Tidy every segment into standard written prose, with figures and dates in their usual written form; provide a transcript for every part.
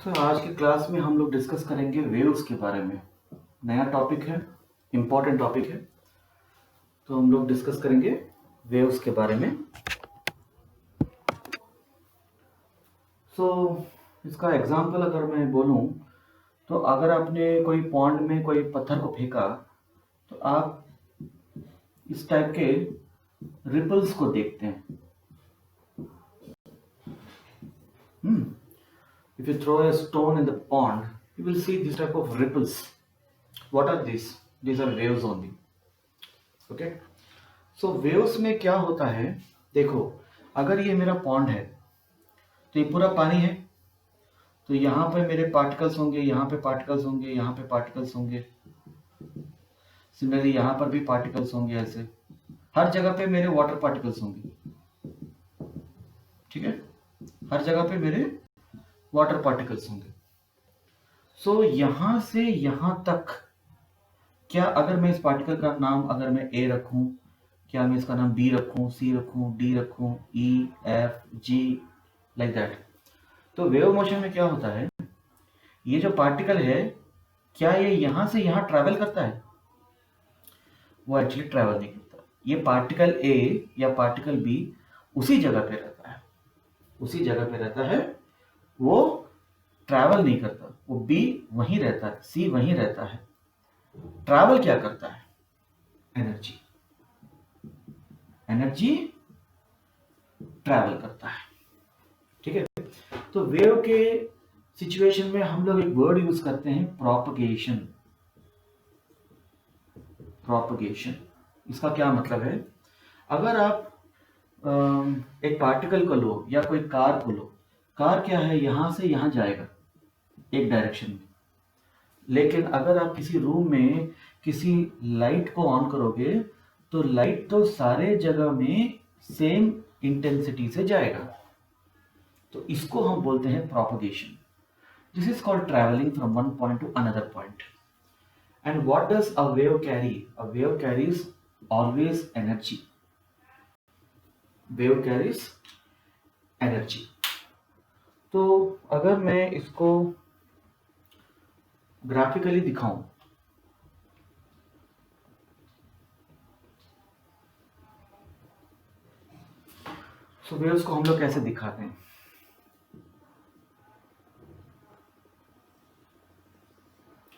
Sir आज की class में हम लोग डिस्कस करेंगे वेव्स के बारे में। नया टॉपिक है, इम्पोर्टेंट टॉपिक है, तो हम लोग डिस्कस करेंगे वेव्स के बारे में। इसका एग्जांपल अगर मैं बोलूं तो अगर आपने कोई पॉन्ड में कोई पत्थर को फेंका तो आप इस टाइप के रिपल्स को देखते हैं। If you throw a stone in the pond, you will see this type of ripples. What are these? These are waves only. Okay. So waves में क्या होता है, देखो अगर ये मेरा पॉन्ड है तो ये पूरा पानी है, तो यहाँ पे मेरे पार्टिकल्स होंगे, यहाँ पे पार्टिकल्स होंगे, यहाँ पे पार्टिकल्स होंगे, सिमिलरली यहाँ पर भी पार्टिकल्स होंगे। ऐसे हर जगह पे मेरे वाटर पार्टिकल्स होंगे, ठीक है, हर जगह पे मेरे वाटर पार्टिकल्स होंगे। सो यहां से यहां तक क्या अगर मैं इस पार्टिकल का नाम अगर मैं ए रखूं, क्या मैं इसका नाम बी रखूं, सी रखूं, डी रखूं, ई, एफ, जी, लाइक दैट। तो वेव मोशन में क्या होता है, ये जो पार्टिकल है क्या ये यहां से यहां ट्रैवल करता है? वो एक्चुअली ट्रैवल नहीं करता। ये पार्टिकल ए या पार्टिकल बी उसी जगह पे रहता है, उसी जगह पे रहता है, वो ट्रैवल नहीं करता। वो बी वहीं रहता है, सी वहीं रहता है। ट्रैवल क्या करता है? एनर्जी, एनर्जी ट्रैवल करता है, ठीक है। तो वेव के सिचुएशन में हम लोग एक वर्ड यूज करते हैं, प्रोपगेशन। प्रोपगेशन इसका क्या मतलब है, अगर आप एक पार्टिकल को लो या कोई कार को लो, कार क्या है, यहां से यहां जाएगा एक डायरेक्शन में, लेकिन अगर आप किसी रूम में किसी लाइट को ऑन करोगे तो लाइट तो सारे जगह में सेम इंटेंसिटी से जाएगा, तो इसको हम बोलते हैं propagation. This is called travelling from one point two another point. And what does a wave carry? A wave carries always energy. Wave carries energy. तो अगर मैं इसको ग्राफिकली दिखाऊं, तो वेव्स को हम लोग कैसे दिखाते हैं,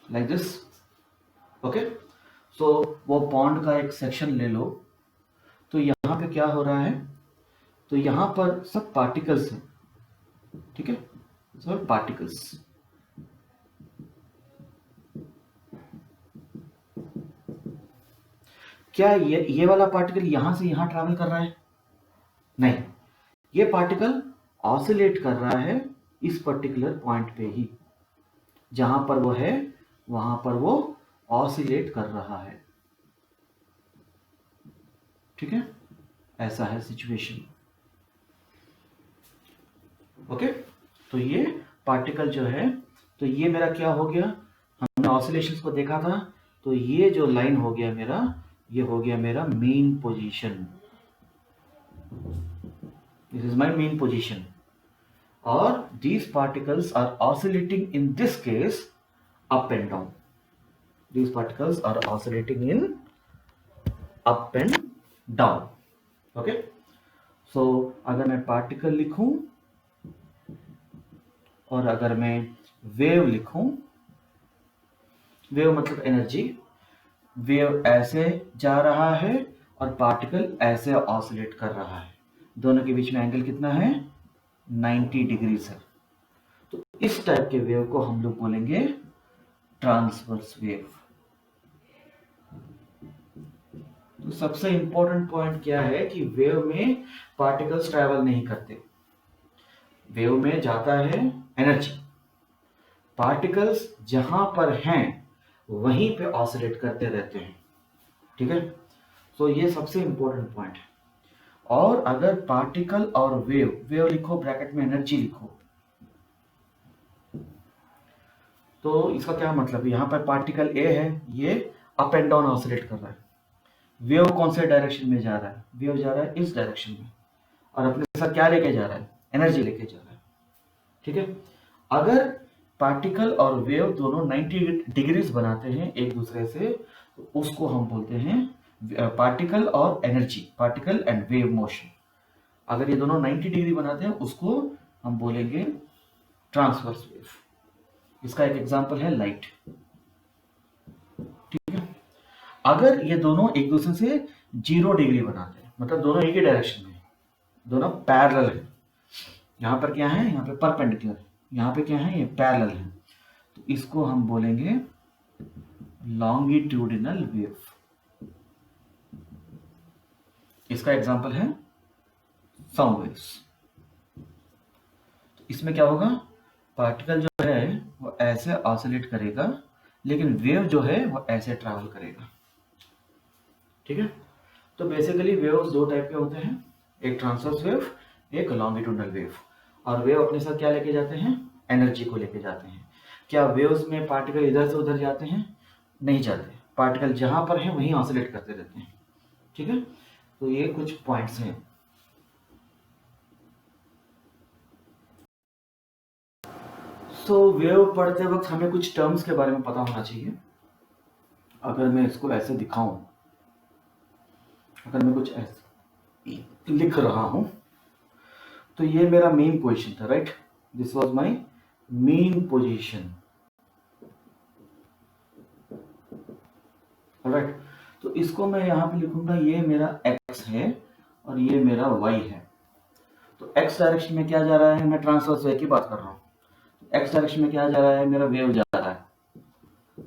लाइक दिस। ओके, सो वो पॉन्ड का एक सेक्शन ले लो, तो यहां पे क्या हो रहा है, तो यहां पर सब पार्टिकल्स हैं, ठीक है, सब पार्टिकल्स। क्या ये वाला पार्टिकल यहां से यहां ट्रैवल कर रहा है? नहीं, ये पार्टिकल ऑसिलेट कर रहा है इस पर्टिकुलर पॉइंट पे ही, जहां पर वो है वहां पर वो ऑसिलेट कर रहा है, ठीक है। ऐसा है सिचुएशन। ओके, तो ये पार्टिकल जो है, तो ये मेरा क्या हो गया, हमने ऑसिलेशंस को देखा था, तो ये जो लाइन हो गया मेरा, ये हो गया मेरा main position. This is my main position, और these particles are oscillating in this case up and down. These particles are oscillating in up and down. Okay, so अगर मैं पार्टिकल लिखूं और अगर मैं वेव लिखूं, वेव मतलब एनर्जी, वेव ऐसे जा रहा है और पार्टिकल ऐसे ऑसिलेट कर रहा है, दोनों के बीच में एंगल कितना है, 90 डिग्रीज है। तो इस टाइप के वेव को हम लोग बोलेंगे ट्रांसवर्स वेव। तो सबसे इंपॉर्टेंट पॉइंट क्या है कि वेव में पार्टिकल्स ट्रैवल नहीं करते, वेव में जाता है एनर्जी, पार्टिकल्स जहां पर हैं वहीं पे ऑसिलेट करते रहते हैं, ठीक है। तो ये सबसे इंपॉर्टेंट पॉइंट है। और अगर पार्टिकल और वेव, वेव लिखो ब्रैकेट में एनर्जी लिखो, तो इसका क्या मतलब, यहां पर पार्टिकल ए है, ये अप एंड डाउन ऑसिलेट कर रहा है, वेव कौन से डायरेक्शन में जा रहा है, वेव जा रहा है इस डायरेक्शन में, और अपने साथ क्या लेके जा रहा है, एनर्जी लेके जा रहा है, ठीक है। अगर पार्टिकल और वेव दोनों 90 डिग्रीज बनाते हैं एक दूसरे से, तो उसको हम बोलते हैं पार्टिकल और energy, particle and wave motion. अगर ये दोनों 90 डिग्री बनाते हैं उसको हम बोलेंगे ट्रांसवर्स वेव। इसका एक एग्जांपल है लाइट। ठीक है, अगर ये दोनों एक दूसरे से 0 डिग्री बनाते हैं, मतलब दोनों एक ही डायरेक्शन में, दोनों पैरेलल है, यहाँ पर क्या है, यहाँ पे परपेंडिकुलर, यहाँ पे क्या है, ये पैरेलल है, तो इसको हम बोलेंगे लॉन्गिट्यूडिनल वेव। इसका एग्जांपल है साउंड वेव्स। तो इसमें क्या होगा, पार्टिकल जो है वो ऐसे ऑसिलेट करेगा, लेकिन वेव जो है वो ऐसे ट्रैवल करेगा। ठीक है, तो बेसिकली वेव्स दो टाइप के होते हैं, एक ट्रांसवर्स वेव, एक लॉन्गिट्यूडिनल वेव। और वेव अपने साथ क्या लेके जाते हैं, एनर्जी को लेके जाते हैं। क्या वेव्स में पार्टिकल इधर से उधर जाते हैं, नहीं जाते, पार्टिकल जहां पर है वहीं ऑसिलेट करते रहते हैं। ठीक है, तो ये कुछ पॉइंट्स हैं। सो वेव पढ़ते वक्त हमें कुछ टर्म्स के बारे में पता होना चाहिए। अगर मैं इसको ऐसे दिखाऊं, अगर मैं कुछ ऐसे लिख रहा हूं, तो ये मेरा मेन पोजीशन था, right, this was my main position, right. तो इसको मैं यहाँ पे लिखूंगा, ये मेरा x है और ये मेरा y है। तो x डायरेक्शन में क्या जा रहा है, मैं ट्रांसवर्स वेव की बात कर रहा हूँ, x डायरेक्शन में क्या जा रहा है, मेरा वेव जा रहा है,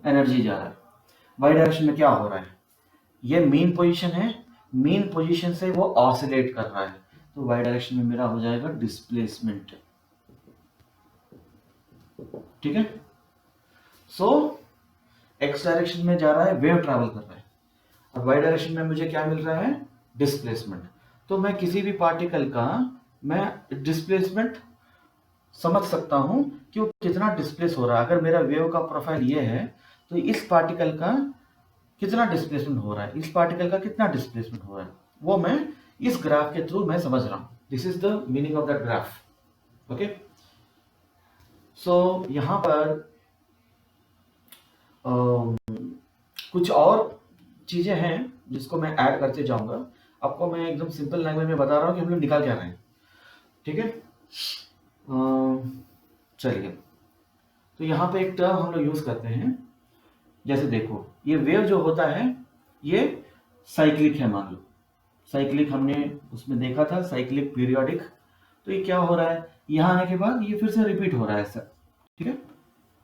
एनर्जी जा रहा है। y डायरेक्शन में क्या हो रहा है, ये मेन पोजीशन है, मेन पोजीशन से वो ऑसिलेट कर रहा है, तो y डायरेक्शन में मेरा हो जाएगा डिस्प्लेसमेंट। ठीक है, सो x डायरेक्शन में जा रहा है, वेव ट्रैवल कर रहा है, और y डायरेक्शन में मुझे क्या मिल रहा है, डिस्प्लेसमेंट। तो मैं किसी भी पार्टिकल का मैं डिस्प्लेसमेंट समझ सकता हूं कि वो कितना डिस्प्लेस हो रहा है। अगर मेरा वेव का प्रोफाइल ये है, तो इस पार्टिकल का कितना डिस्प्लेसमेंट हो रहा है, इस पार्टिकल का कितना डिस्प्लेसमेंट हो रहा है, वो मैं इस ग्राफ के थ्रू मैं समझ रहा हूं। This is the meaning of that graph. Okay, so यहां पर कुछ और चीजें हैं जिसको मैं ऐड करते जाऊंगा। आपको मैं एकदम सिंपल लैंग्वेज में बता रहा हूं कि हम लोग निकाल क्या रहे हैं। ठीक है, चलिए, तो यहाँ पे एक टर्म हम लोग यूज करते हैं, जैसे देखो, ये वेव जो होता है ये साइक्लिक है, मान लो साइक्लिक, हमने उसमें देखा था साइक्लिक पीरियोडिक। तो ये क्या हो रहा है, यहाँ आने के बाद ये फिर से रिपीट हो रहा है ऐसा। ठीक है,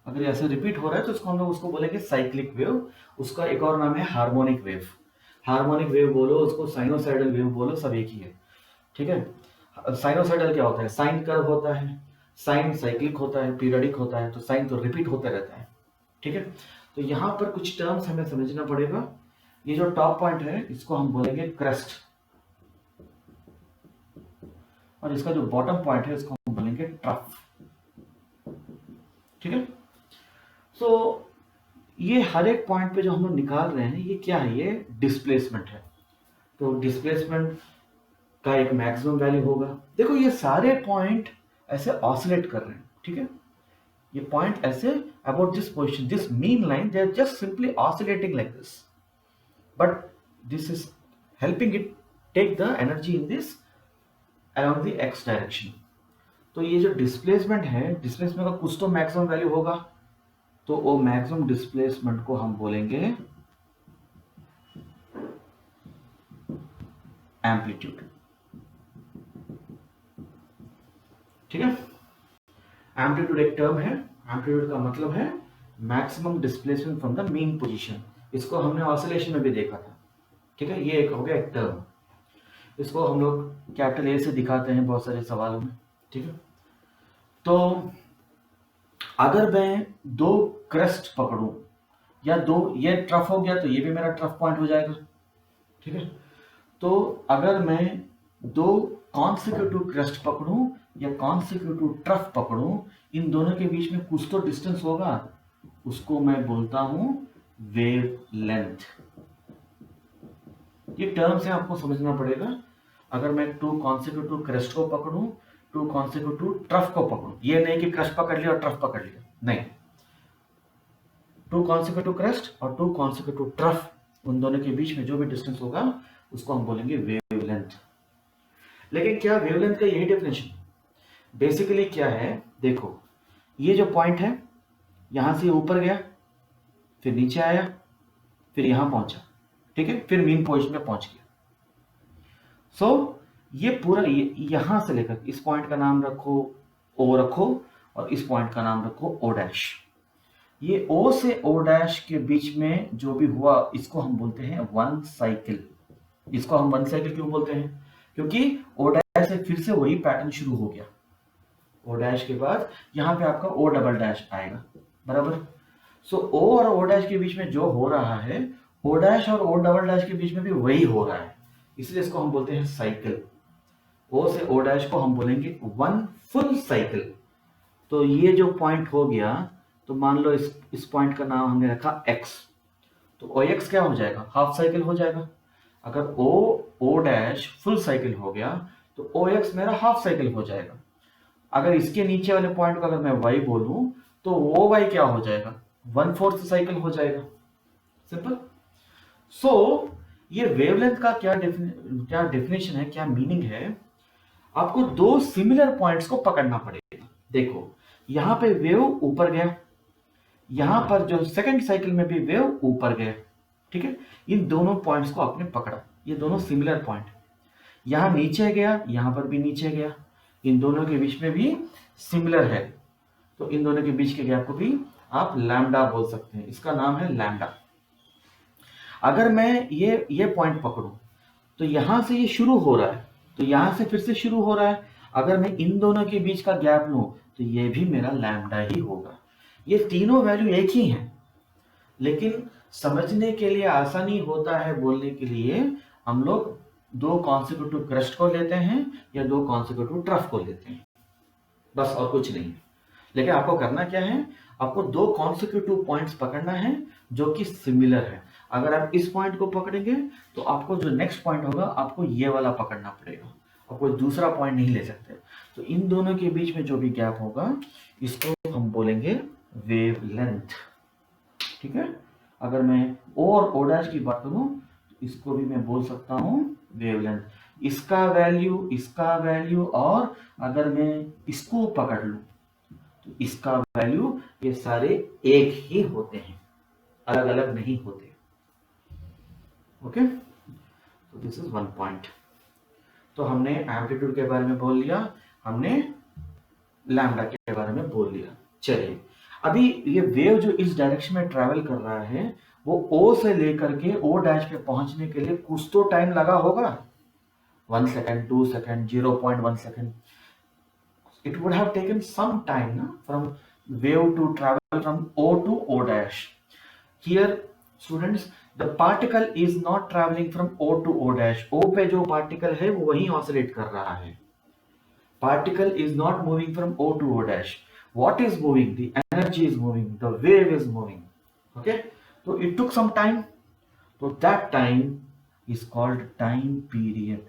अगर ऐसे रिपीट हो रहा है तो उसको हम लोग उसको बोलेंगे साइक्लिक वेव। उसका एक और नाम है हार्मोनिक वेव। हार्मोनिक वेव बोलो, उसको साइनोसाइडल वेव बोलो, सब एक ही है। ठीक है, साइनोसाइडल क्या होता है, साइन कर्व होता है, साइन साइक्लिक होता है, पीरियडिक होता है, तो साइन तो रिपीट होता रहता है। ठीक है, तो यहाँ पर कुछ टर्म्स हमें समझना पड़ेगा। ये जो टॉप पॉइंट है इसको हम बोलेंगे क्रेस्ट, और इसका जो बॉटम पॉइंट है इसको हम बोलेंगे ट्रफ। ठीक है, सो ये हर एक पॉइंट पे जो हम लोग निकाल रहे हैं ये क्या है, ये डिस्प्लेसमेंट है। तो डिस्प्लेसमेंट का एक मैक्सिमम वैल्यू होगा। देखो ये सारे पॉइंट ऐसे ऑसिलेट कर रहे हैं। ठीक है, ये पॉइंट ऐसे about this position, this mean line, they are just simply oscillating like this, but this is helping it take the energy in this along the x direction. तो ये जो डिस्प्लेसमेंट है, डिस्प्लेसमेंट का कुछ तो मैक्सिमम वैल्यू होगा, तो वो मैक्सिमम डिस्प्लेसमेंट को हम बोलेंगे एम्पलीट्यूड। ठीक है, एम्पलीट्यूड एक टर्म है, एम्पलीट्यूड का मतलब है maximum displacement from the mean position. इसको हमने ऑसिलेशन में भी देखा था। ठीक है, ये एक हो गया एक टर्म, इसको हम लोग कैपिटल ए से दिखाते हैं बहुत सारे सवालों में। ठीक है, तो अगर मैं दो क्रेस्ट पकड़ूं, या दो, ये ट्रफ हो गया तो ये भी मेरा ट्रफ पॉइंट हो जाएगा। ठीक है, तो अगर मैं दो कॉन्सिक्यूटिव क्रेस्ट पकड़ूं या कॉन्सिक्यूटिव ट्रफ पकड़ूं, इन दोनों के बीच में कुछ तो डिस्टेंस होगा, उसको मैं बोलता हूं वेव लेंथ। ये टर्म्स है, आपको समझना पड़ेगा। अगर मैं टू कॉन्सिक्यूटिव क्रेस्ट को पकड़ूं टू कॉन्सिक्यूटिव ट्रफ को पकड़ो, ये नहीं कि क्रस्ट पकड़ लिया और ट्रफ पकड़ लिया, नहीं, टू कॉन्सिक्यूटिव क्रस्ट और टू कॉन्सिक्यूटिव ट्रफ, उन दोनों के बीच में जो भी डिस्टेंस होगा उसको हम बोलेंगे वेवलेंथ। लेकिन क्या वेवलेंथ का यही डेफिनेशन? बेसिकली क्या है, देखो ये जो पॉइंट है यहां से ऊपर गया, फिर नीचे आया, फिर यहां पहुंचा, ठीक है, फिर मेन पोजीशन में पहुंच गया। सो ये पूरा यहां से लेकर इस पॉइंट का नाम रखो ओ रखो, और इस पॉइंट का नाम रखो ओ डैश। ये ओ से ओ डैश के बीच में जो भी हुआ इसको हम बोलते हैं वन साइकिल। इसको हम वन साइकिल क्यों बोलते हैं? क्योंकि ओ डैश से फिर से वही पैटर्न शुरू हो गया। ओ डैश के बाद यहाँ पे आपका ओ डबल डैश आएगा, बराबर। सो ओ और ओ डैश के बीच में जो हो रहा है, ओ डैश और ओ डबल डैश के बीच में भी वही हो रहा है, इसलिए इसको हम बोलते हैं साइकिल। ओ से ओ डैश को हम बोलेंगे वन फुल साइकिल। तो ये जो पॉइंट हो गया, तो मान लो इस पॉइंट का नाम हमने रखा x, तो ओ एक्स क्या हो जाएगा? हाफ साइकिल हो जाएगा। अगर ओ डैश फुल साइकिल हो गया तो ओ एक्स मेरा हाफ साइकिल हो जाएगा। अगर इसके नीचे वाले पॉइंट को अगर मैं y बोलूं तो वो y क्या हो जाएगा? 1/4 साइकिल हो जाएगा। सिंपल। सो ये वेवलेंथ का क्या डेफिनेशन है, क्या मीनिंग है? आपको दो सिमिलर पॉइंट्स को पकड़ना पड़ेगा। देखो यहां पे वेव ऊपर गया, यहां पर जो सेकंड साइकिल में भी वेव ऊपर गया, ठीक है। इन दोनों पॉइंट्स को आपने पकड़ा, ये दोनों सिमिलर पॉइंट। यहां नीचे गया, यहां पर भी नीचे गया, इन दोनों के बीच में भी सिमिलर है, तो इन दोनों के बीच के गैप को भी आप लैम्डा बोल सकते हैं। इसका नाम है लैम्डा। अगर मैं ये पॉइंट पकड़ूं तो यहां से ये शुरू हो रहा है, तो यहां से फिर से शुरू हो रहा है। अगर मैं इन दोनों के बीच का गैप लूं तो ये भी मेरा लैम्डा ही होगा। ये तीनों वैल्यू एक ही हैं, लेकिन समझने के लिए आसानी होता है बोलने के लिए हम लोग दो कॉन्सिक्यूटिव क्रस्ट को लेते हैं या दो कॉन्सिक्यूटिव ट्रफ को लेते हैं, बस, और कुछ नहीं। लेकिन आपको करना क्या है? आपको दो कॉन्सिक्यूटिव पॉइंट्स पकड़ना है जो कि सिमिलर है। अगर आप इस पॉइंट को पकड़ेंगे तो आपको जो नेक्स्ट पॉइंट होगा आपको ये वाला पकड़ना पड़ेगा, आप कोई दूसरा पॉइंट नहीं ले सकते। तो इन दोनों के बीच में जो भी गैप होगा इसको हम बोलेंगे वेवलेंथ, ठीक है। अगर मैं ओ और ओ डैश की बात करूं तो इसको भी मैं बोल सकता हूं वेवलेंथ। इसका वैल्यू और अगर मैं इसको पकड़ लूं तो इसका वैल्यू, ये सारे एक ही होते हैं, अलग अलग नहीं होते। ओके, तो दिस इज वन पॉइंट। तो हमने एम्पलीट्यूड के बारे में बोल लिया, हमने लैम्डा के बारे में बोल लिया। चलिए, अभी ये वेव जो इस डायरेक्शन में ट्रैवल कर रहा है वो ओ से लेकर के ओ डैश पे पहुंचने के लिए कुछ तो टाइम लगा होगा, 1 second, 2 second, 0.1 second. It would have taken some time from wave to travel from O to O dash. Here, students, the particle is not traveling from O to O dash. O पे जो particle है वो वहीं oscillate कर रहा है. Particle is not moving from O to O dash. What is moving? The energy is moving. The wave is moving. Okay? So it took some time. So that time is called time period.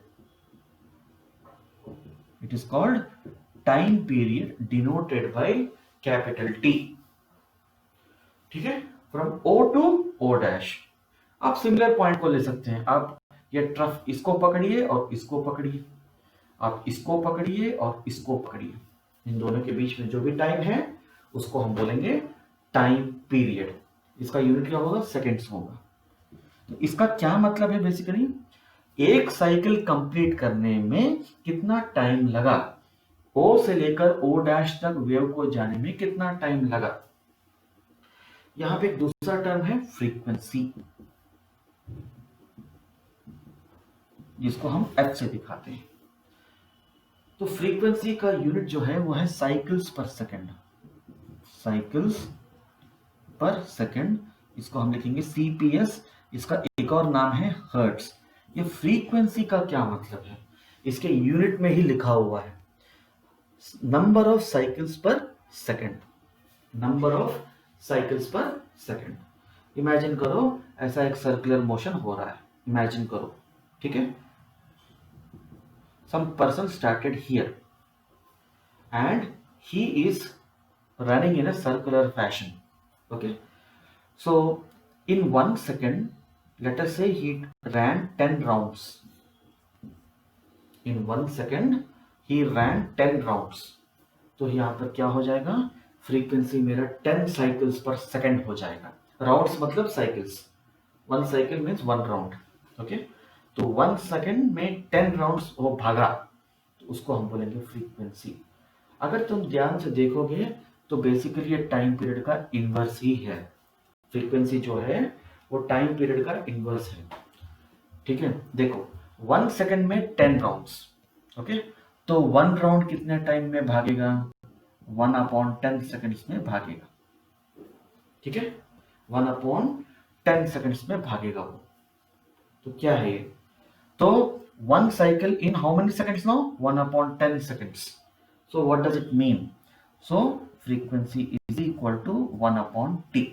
It is called time period denoted by capital T, ठीक है। From O to O dash. आप similar point को ले सकते हैं। आप ये trough इसको पकड़िए और इसको पकड़िए, आप इसको पकड़िए और इसको पकड़िए, इन दोनों के बीच में जो भी टाइम है उसको हम बोलेंगे टाइम पीरियड। इसका यूनिट क्या होगा? सेकेंड्स होगा। तो इसका क्या मतलब है? बेसिकली एक साइकिल कंप्लीट करने में कितना टाइम लगा, O से लेकर O डैश तक वेव को जाने में कितना टाइम लगा। यहां पे एक दूसरा टर्म है फ्रीक्वेंसी, जिसको हम F से दिखाते हैं। तो फ्रीक्वेंसी का यूनिट जो है वो है साइकिल्स पर सेकंड। साइकिल्स पर सेकंड, इसको हम लिखेंगे CPS। इसका एक और नाम है हर्ट्ज। ये फ्रीक्वेंसी का क्या मतलब है? इसके यूनिट में ही लिखा हुआ है, नंबर ऑफ साइकिल्स पर सेकंड। नंबर ऑफ साइकिल्स पर सेकंड। इमेजिन करो ऐसा एक सर्कुलर मोशन हो रहा है, इमेजिन करो, ठीक है। Some person started here, and he is running in a circular fashion. Okay, so in 1 second, let us say he ran 10 rounds. In 1 second he ran 10 rounds. तो यहाँ पर क्या हो जाएगा, फ्रीक्वेंसी मेरा 10 साइकिल्स पर सेकंड हो जाएगा. राउंड्स मतलब cycles, 1 cycle means 1 round. Okay, तो 1 सेकंड में 10 राउंड्स वो भागा, तो उसको हम बोलेंगे फ्रीक्वेंसी. अगर तुम ध्यान से देखोगे तो बेसिकली ये टाइम पीरियड का इनवर्स ही है. फ्रीक्वेंसी जो है वो टाइम पीरियड का इनवर्स है. ठीक है, देखो 1 सेकंड में 10 राउंड्स. ओके, तो 1 राउंड कितने टाइम में भागेगा, 1/10 सेकंड्स में भागेगा. ठीक है, 1/10 सेकंड्स में भागेगा वो. तो क्या है ये, तो 1 cycle in how many seconds now, 1/10 seconds. So what does it mean, so frequency is equal to 1/t.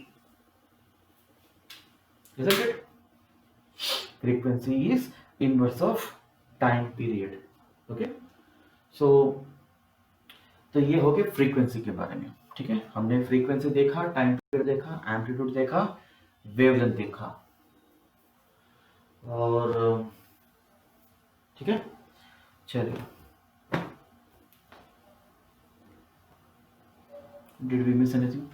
isn't it? Frequency is inverse of time period. Okay, so तो ये हो गया फ्रीक्वेंसी के बारे में. ठीक है, हमने फ्रीक्वेंसी देखा, टाइम पीरियड देखा, एम्पलीट्यूड देखा, वेवलेंथ देखा. और ठीक है, चलिए, डिड वी मिस एनीथिंग?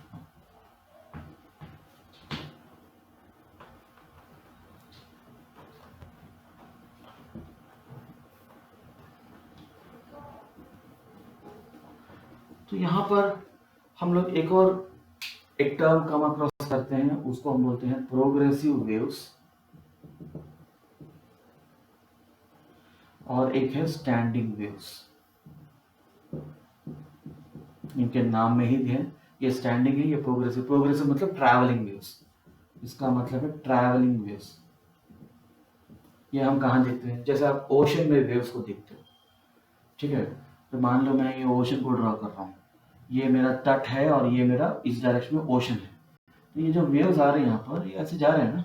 तो यहाँ पर हम लोग एक टर्म कम अक्रॉस करते हैं, उसको हम बोलते हैं प्रोग्रेसिव वेव्स, और एक है स्टैंडिंग वेव्स. इनके नाम में ही है, ये स्टैंडिंग है, ये प्रोग्रेसिव. प्रोग्रेसिव मतलब ट्रैवलिंग वेव्स, इसका मतलब है ट्रैवलिंग वेव्स. ये हम कहाँ देखते हैं, जैसे आप ओशन में वेव्स को देखते हो. ठीक है, तो मान लो मैं ये ओशन को ड्रॉ कर रहा हूँ, ये मेरा तट है और ये मेरा इस डायरेक्शन में ओशन है. तो ये जो वेव्स आ रहे हैं यहाँ पर, ये ऐसे जा रहे हैं ना,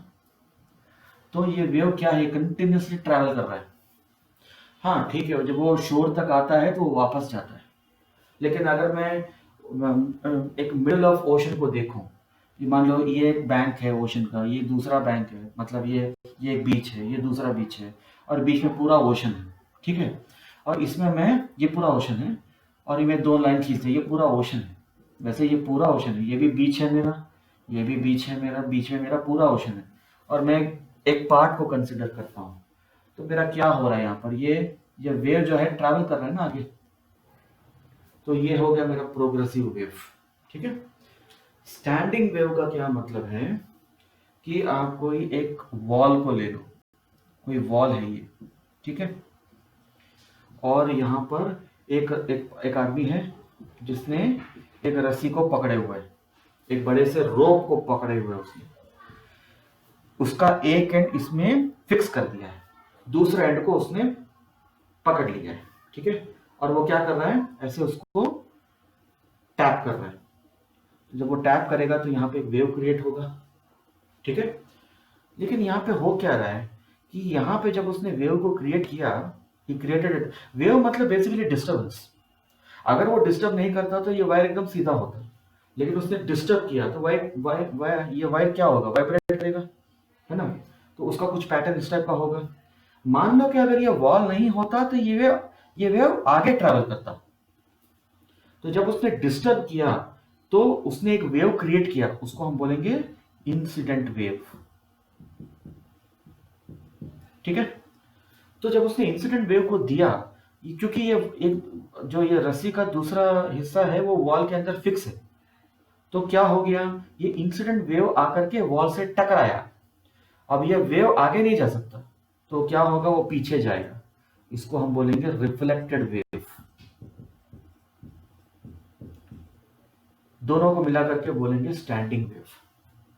तो ये वेव क्या है, कंटिन्यूसली ट्रैवल कर रहा है. हाँ ठीक है, जब वो शोर तक आता है तो वो वापस जाता है. लेकिन अगर मैं एक मिडल ऑफ ओशन को देखूं, मान लो ये एक बैंक है ओशन का, ये दूसरा बैंक है, मतलब ये एक बीच है, ये दूसरा बीच है, और बीच में पूरा ओशन है. ठीक है, और इसमें मैं, ये पूरा ओशन है, और ये मैं 2 लाइन खींचते हैं, ये पूरा ओशन है. वैसे ये पूरा ओशन है, ये भी बीच है मेरा, ये भी बीच है मेरा, बीच में मेरा पूरा ओशन है, और मैं एक पार्ट को कंसिडर करता हूँ. तो मेरा क्या हो रहा है यहाँ पर, ये वेव जो है ट्रैवल कर रहा है ना आगे. तो ये हो गया मेरा प्रोग्रेसिव वेव. ठीक है, स्टैंडिंग वेव का क्या मतलब है कि आप कोई एक वॉल को ले लो, कोई वॉल है ये. ठीक है, और यहाँ पर एक आदमी है जिसने एक रस्सी को पकड़े हुआ है, एक बड़े से रोप को पकड़े हुए उसने. उसका एक एंड इसमें फिक्स कर दिया है, दूसरे एंड को उसने पकड़ लिया है. ठीक है, और वो क्या कर रहा है, ऐसे उसको टैप कर रहा है. जब वो टैप करेगा तो यहाँ पे एक वेव क्रिएट होगा. ठीक है, लेकिन यहाँ पे हो क्या रहा है कि यहाँ पे जब उसने वेव को क्रिएट किया, ही क्रिएटेड इट. वेव मतलब बेसिकली डिस्टर्बेंस. अगर वो डिस्टर्ब नहीं करता तो ये वायर एकदम सीधा होता, लेकिन उसने डिस्टर्ब किया तो ये वायर क्या होगा, वाइब्रेट करेगा, है ना. तो उसका कुछ पैटर्न इस टाइप का होगा. मान लो कि अगर ये वॉल नहीं होता तो ये वेव आगे ट्रैवल करता. तो जब उसने डिस्टर्ब किया तो उसने एक वेव क्रिएट किया, उसको हम बोलेंगे इंसिडेंट वेव. ठीक है, तो जब उसने इंसिडेंट वेव को दिया, क्योंकि ये रस्सी का दूसरा हिस्सा है वो वॉल के अंदर फिक्स है, तो क्या हो गया, ये इंसिडेंट वेव आकर के वॉल से टकराया. अब ये वेव आगे नहीं जा सकता, तो क्या होगा, वो पीछे जाएगा. इसको हम बोलेंगे रिफ्लेक्टेड वेव. दोनों को मिला करके बोलेंगे स्टैंडिंग वेव.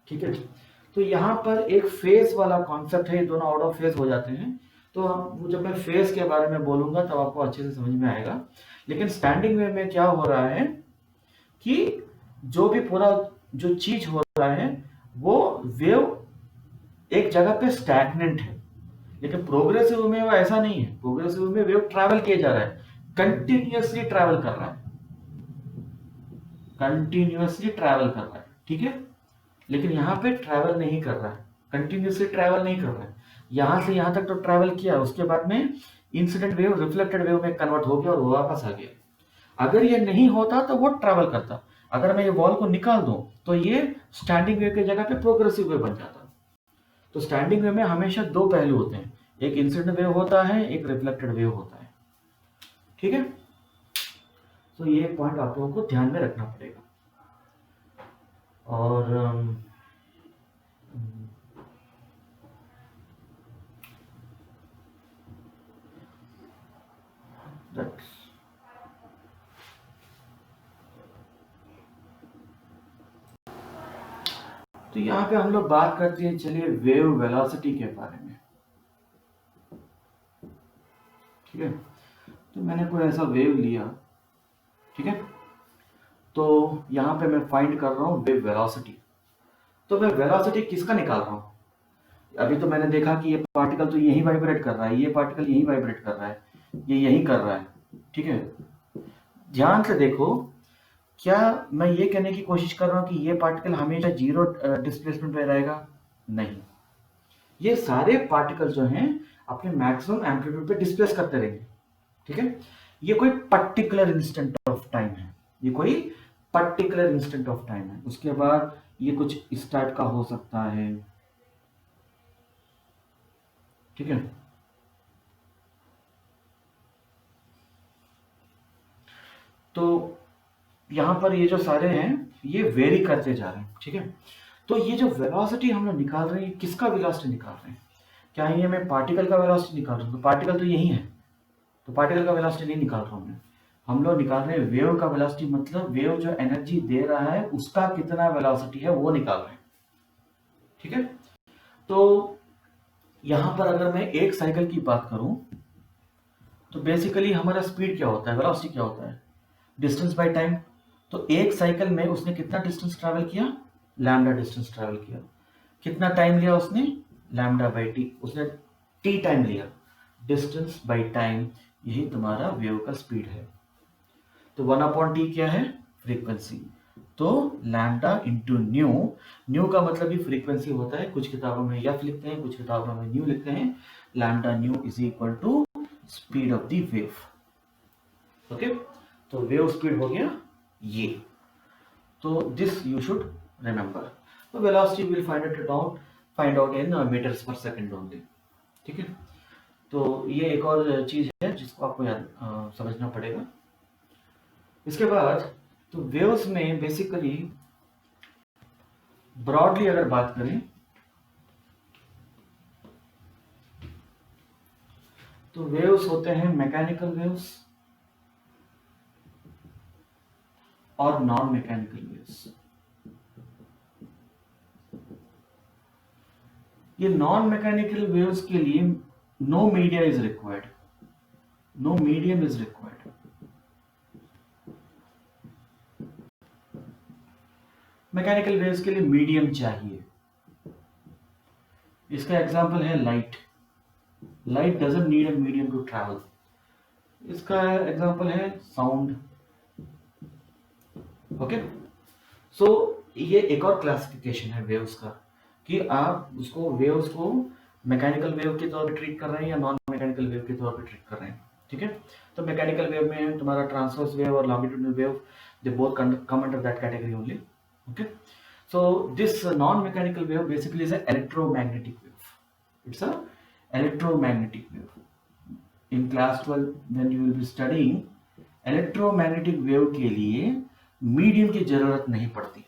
ठीक है, तो यहाँ पर एक फेज वाला कॉन्सेप्ट है, ये दोनों आउट ऑफ फेज हो जाते हैं. तो जब मैं फेज के बारे में बोलूंगा तब आपको अच्छे से समझ में आएगा. लेकिन स्टैंडिंग वेव में क्या हो रहा है कि जो भी पूरा जो चीज हो रहा है वो वेव एक जगह पे स्टैग्नेंट है. लेकिन प्रोग्रेसिव में वो ऐसा नहीं है. प्रोग्रेसिव में वेव ट्रैवल किया जा रहा है, कंटिन्यूअसली ट्रैवल कर रहा है. कंटिन्यूअसली ट्रैवल कर रहा है, ठीक है। लेकिन यहाँ पे ट्रैवल नहीं कर रहा है, कंटिन्यूअसली ट्रैवल नहीं कर रहा है। यहाँ से यहाँ तक तो ट्रैवल किया, उसके बाद में इंसिडेंट वेव रिफ्लेक्टेड वेव में कन्वर्ट हो गया और वो वापस आ गया। अगर ये नहीं होता तो वो ट्रैवल करता। अगर मैं ये वॉल को निकाल दूं तो ये स्टैंडिंग वेव की जगह पे प्रोग्रेसिव वेव बन जाता। तो स्टैंडिंग वेव में हमेशा दो पहलू होते हैं, एक इंसिडेंट वेव होता है, एक रिफ्लेक्टेड वेव होता है, ठीक है। तो ये पॉइंट आप लोगों को ध्यान में रखना पड़ेगा। और तो यहाँ पे हम लोग बात करते हैं, चलिए वेव वेलोसिटी के बारे में, ठीक है। तो मैंने कोई ऐसा वेव लिया, ठीक है। तो यहाँ पे मैं फाइंड कर रहा हूँ वेव वेलोसिटी। तो मैं वेलोसिटी किसका निकाल रहा हूँ? अभी तो मैंने देखा कि ये पार्टिकल तो यही वाइब्रेट कर रहा है, ये पार्टिकल यही वाइब्रेट कर रहा है, ये यही कर रहा है, ठीक है। ध्यान से देखो, क्या मैं ये कहने की कोशिश कर रहा हूँ कि ये पार्टिकल हमेशा जीरो डिस्प्लेसमेंट में रहेगा? नहीं, ये सारे पार्टिकल जो हैं अपने मैक्सिमम एम्पलीट्यूड पे डिस्प्लेस करते रहेंगे, ठीक है। ये कोई पर्टिकुलर इंस्टेंट ऑफ टाइम है, ये कोई पर्टिकुलर इंस्टेंट ऑफ टाइम है। उसके बाद ये कुछ इस टाइप का हो सकता है, ठीक है। तो यहां पर ये जो सारे हैं ये वेरी करते जा रहे हैं, ठीक है। तो ये जो वेलोसिटी हम लोग निकाल रहे हैं, किसका वेलोसिटी निकाल रहे हैं? क्या ये मैं पार्टिकल का वेलोसिटी निकाल रहा हूँ? तो पार्टिकल तो यही है, तो पार्टिकल का वेलोसिटी नहीं निकाल रहा हूँ मैं। हम लोग निकाल रहे हैं वेव का वेलोसिटी, मतलब वेव जो एनर्जी दे रहा है उसका कितना वेलोसिटी है वो निकाल रहे हैं, ठीक है। तो यहां पर अगर मैं एक साइकिल की बात करूं तो बेसिकली हमारा स्पीड क्या होता है, वेलोसिटी क्या होता है? Distance by time. तो एक साइकिल में उसने कितना डिस्टेंस ट्रैवल किया? लैम्डा डिस्टेंस ट्रैवल किया। कितना टाइम लिया उसने? लैम्डा बाई टी, उसने टी टाइम लिया। डिस्टेंस बाई टाइम, यही तुम्हारा वेव का स्पीड है। तो 1/t क्या है? फ्रीक्वेंसी। तो लैम्डा इंटू न्यू, न्यू का मतलब ही फ्रीक्वेंसी होता है। कुछ किताबों में एफ लिखते हैं, कुछ किताबों में न्यू लिखते हैं। Lambda nu is equal to speed of the wave, okay. तो वेव स्पीड हो गया ये। तो दिस यू शुड रिमेंबर। तो velocity will find out in metres per second only, ठीक है। तो ये एक और चीज है जिसको आपको याद समझना पड़ेगा। इसके बाद तो वेव्स में बेसिकली ब्रॉडली अगर बात करें तो वेव्स होते हैं मैकेनिकल वेव्स और नॉन मैकेनिकल वेव्स। ये नॉन मैकेनिकल वेव्स के लिए no media is required, no medium is required. Mechanical waves के लिए मीडियम चाहिए। इसका एग्जांपल है light. Light doesn't need a medium to travel. इसका एग्जांपल है साउंड, ओके। सो ये एक और क्लासिफिकेशन है वेव्स का कि आप उसको वेव्स को मैकेनिकल वेव के तौर पे ट्रीट कर रहे हैं या नॉन मैकेनिकल वेव के तौर पे ट्रीट कर रहे हैं, ठीक है। तो मैकेनिकल वेव में तुम्हारा ट्रांसवर्स वेव और longitudinal wave, they both come under that category only, okay. So this non-mechanical wave basically is an electromagnetic wave. It's a electromagnetic wave. In class 12 when you will be studying electromagnetic wave के लिए medium की जरूरत नहीं पड़ती।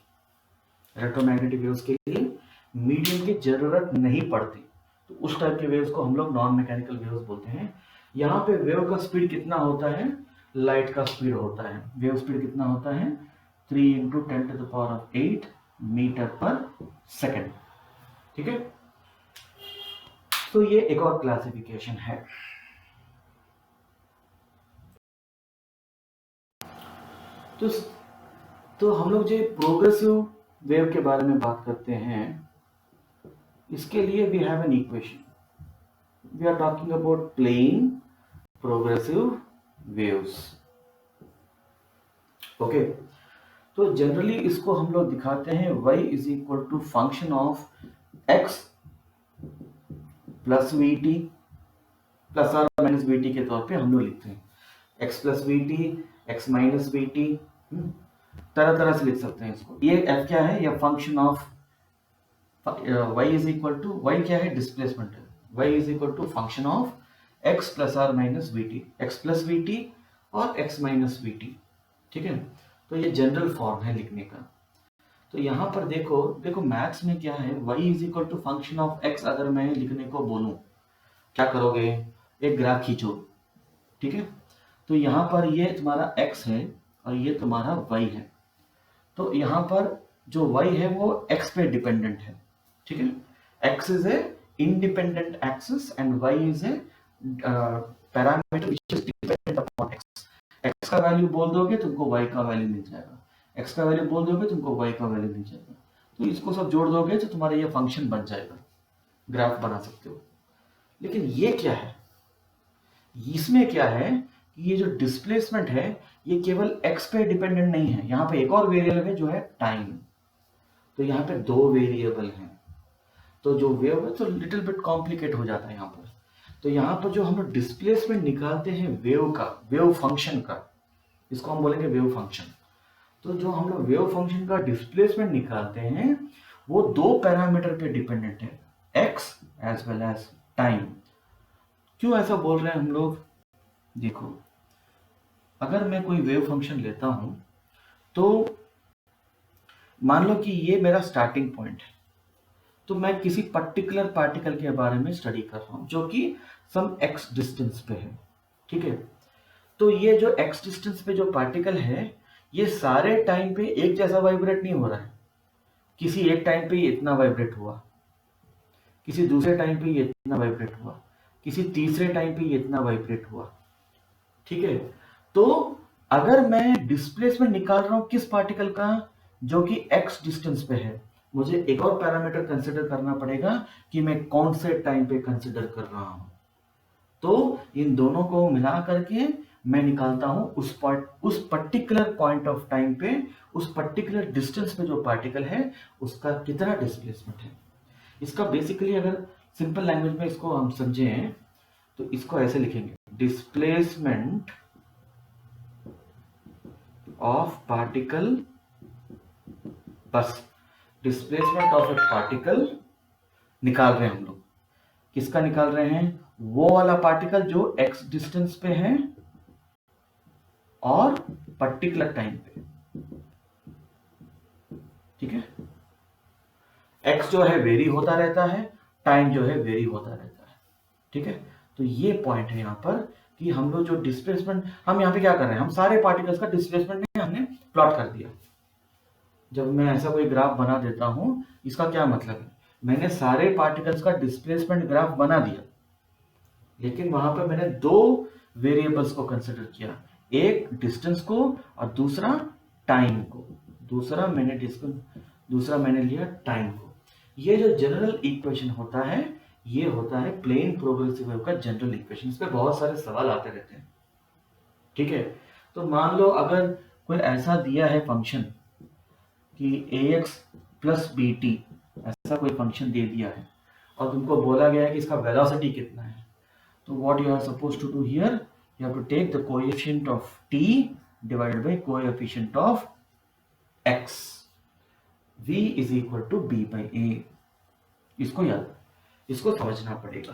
Electromagnetic waves के लिए medium की जरूरत नहीं पड़ती। तो उस टाइप के वेव्स को हम लोग नॉन मैकेनिकल वेव्स बोलते हैं। यहाँ पे वेव का स्पीड कितना होता है? लाइट का स्पीड होता है। वेव स्पीड कितना होता है? 3 × 10⁸ मीटर पर सेकेंड, ठीक है। तो ये एक और क्लासिफिकेशन है। तो हम लोग जो प्रोग्रेसिव वेव के बारे में बात करते हैं, इसके लिए we have an equation. We are talking about plane progressive waves, okay. तो जनरली इसको हम लोग दिखाते हैं y is equal to function of x plus v t plus or minus v t के तौर पे हम लोग लिखते हैं x plus v t, x minus v t, तरह तरह से लिख सकते हैं इसको। ये f क्या है, या function of y is equal to, y क्या है, डिस्प्लेसमेंट है, y is equal to function of x plus or minus v t, x plus v t और x माइनस वी टी। ठीक है, तो ये जनरल फॉर्म है लिखने का। तो यहाँ पर देखो मैथ्स में क्या है, y is equal to function of x अगर मैं लिखने को बोलूं, क्या करोगे, एक ग्राफ खींचो। ठीक है, तो यहाँ पर ये तुम्हारा x है और ये तुम्हारा y है। तो यहाँ पर जो y है वो x पे डिपेंडेंट है। ठीक है, x is a independent axis and y is a parameter which is dependent upon x। x का वैल्यू बोल दोगे तुमको y का वैल्यू मिल जाएगा, x का वैल्यू बोल दोगे तुमको y का वैल्यू मिल जाएगा। तो इसको सब जोड़ दोगे तो तुम्हारा ये फंक्शन बन जाएगा, ग्राफ बना सकते हो। लेकिन ये क्या है, इसमें क्या है कि ये जो डिस्प्लेसमेंट है ये केवल x पे डिपेंडेंट नहीं है, यहाँ पे एक और वेरिएबल है जो है टाइम। तो यहाँ पे दो वेरिएबल हैं, तो जो वेव है तो लिटिल बिट कॉम्प्लिकेट हो जाता है यहाँ पर। तो यहाँ पर जो हम लोग डिस्प्लेसमेंट निकालते हैं वेव का, वेव फंक्शन का, इसको हम बोलेंगे वेव फंक्शन। तो जो हम लोग वेव फंक्शन का डिस्प्लेसमेंट निकालते हैं वो दो पैरामीटर पे डिपेंडेंट है, x as well as time. क्यों ऐसा बोल रहे हैं हम लोग, देखो अगर मैं कोई वेव फंक्शन लेता हूं तो मान लो कि ये मेरा स्टार्टिंग पॉइंट है, तो मैं किसी पर्टिकुलर पार्टिकल के बारे में स्टडी कर रहा हूं जो कि सम x डिस्टेंस पे है। ठीक है, तो ये जो x डिस्टेंस पे जो पार्टिकल है ये सारे टाइम पे एक जैसा वाइब्रेट नहीं हो रहा है। किसी एक टाइम पे ये इतना वाइब्रेट हुआ, किसी दूसरे टाइम पे ये इतना वाइब्रेट हुआ, किसी तीसरे टाइम पे ये इतना वाइब्रेट हुआ। ठीक है, तो अगर मैं डिस्प्लेसमेंट निकाल रहा हूं किस पार्टिकल का, जो कि x डिस्टेंस पे है, मुझे एक और पैरामीटर कंसिडर करना पड़ेगा कि मैं कौन से टाइम पे कंसिडर कर रहा हूं। तो इन दोनों को मिला करके मैं निकालता हूं उस पर्टिकुलर पॉइंट ऑफ टाइम पे, उस पर्टिकुलर डिस्टेंस पे जो पार्टिकल है उसका कितना डिस्प्लेसमेंट है। इसका बेसिकली अगर सिंपल लैंग्वेज में इसको हम समझें तो इसको ऐसे लिखेंगे, डिस्प्लेसमेंट ऑफ पार्टिकल, बस डिस्प्लेसमेंट ऑफ ए पार्टिकल निकाल रहे हैं हम लोग। किसका निकाल रहे हैं, वो वाला पार्टिकल जो x डिस्टेंस पे है और पर्टिकुलर टाइम पे। ठीक है, x जो है वेरी होता रहता है, टाइम जो है वेरी होता रहता है। ठीक है, तो ये पॉइंट है यहाँ पर कि हम लोग जो डिस्प्लेसमेंट, हम यहाँ पे क्या कर रहे हैं, हम सारे पार्टिकल्स का डिस्प्लेसमेंट हमने प्लॉट कर दिया। जब मैं ऐसा कोई ग्राफ बना देता हूं, इसका क्या मतलब है, मैंने सारे पार्टिकल्स का डिस्प्लेसमेंट ग्राफ बना दिया, लेकिन वहां पर मैंने दो वेरिएबल्स को कंसिडर किया, एक डिस्टेंस को और दूसरा टाइम को। दूसरा मैंने लिया टाइम को। ये जो जनरल इक्वेशन होता है ये होता है प्लेन प्रोग्रेसिव वेव का जनरल इक्वेशन। इस पे बहुत सारे सवाल आते रहते हैं। ठीक है, तो मान लो अगर कोई ऐसा दिया है फंक्शन कि ax प्लस बी टी, ऐसा कोई फंक्शन दे दिया है और तुमको बोला गया है कि इसका वेलोसिटी कितना है, तो what you are suppose to do here, you have to take the coefficient of t divided by coefficient of x, v is equal to b by a। इसको समझना पड़ेगा।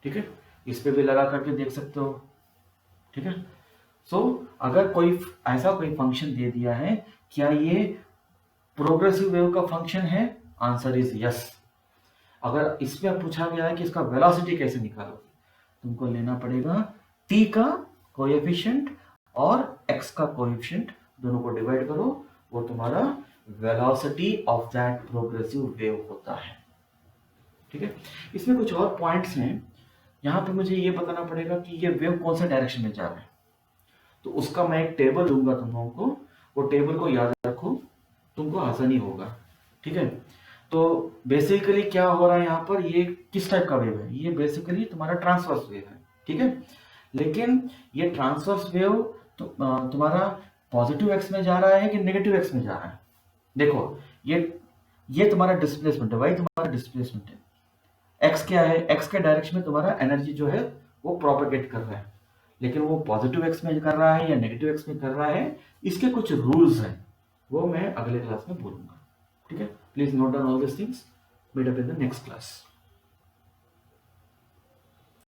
ठीक है, इस पे भी लगा करके देख सकते हो। ठीक है, सो अगर कोई ऐसा कोई फंक्शन दे दिया है, क्या ये प्रोग्रेसिव वेव का फंक्शन है, आंसर इज यस। अगर इसमें पूछा गया है कि इसका वेलोसिटी कैसे निकालोगे, तुमको लेना पड़ेगा t का कोएफिशिएंट और x का कोएफिशिएंट, दोनों को डिवाइड करो, वो तुम्हारा velocity of that progressive wave होता है। ठीक है, इसमें कुछ और पॉइंट्स हैं। यहाँ पे मुझे ये बताना पड़ेगा कि ये वेव कौन सा डायरेक्शन में जा रहा है, तो उसका मैं एक टेबल दूंगा तुम लोगों को, वो टेबल को याद रखो, तुमको आसानी होगा। ठीक है, तो बेसिकली क्या हो रहा है यहाँ पर, ये किस टाइप का वेव है, ये बेसिकली तुम्हारा ट्रांसवर्स वेव है। ठीक है, लेकिन ये ट्रांसवर्स वेव तुम्हारा पॉजिटिव एक्स में जा रहा है कि नेगेटिव एक्स में जा रहा है। देखो ये तुम्हारा डिस्प्लेसमेंट है, वाई तुम्हारा डिस्प्लेसमेंट है, एक्स क्या है, एक्स के डायरेक्शन में तुम्हारा एनर्जी जो है वो प्रोपेगेट कर रहा है, लेकिन वो पॉजिटिव एक्स में कर रहा है या नेगेटिव एक्स में कर रहा है, इसके कुछ रूल्स हैं, वो मैं अगले क्लास में बोलूंगा। ठीक है, please note down all this things, meet up in the next class.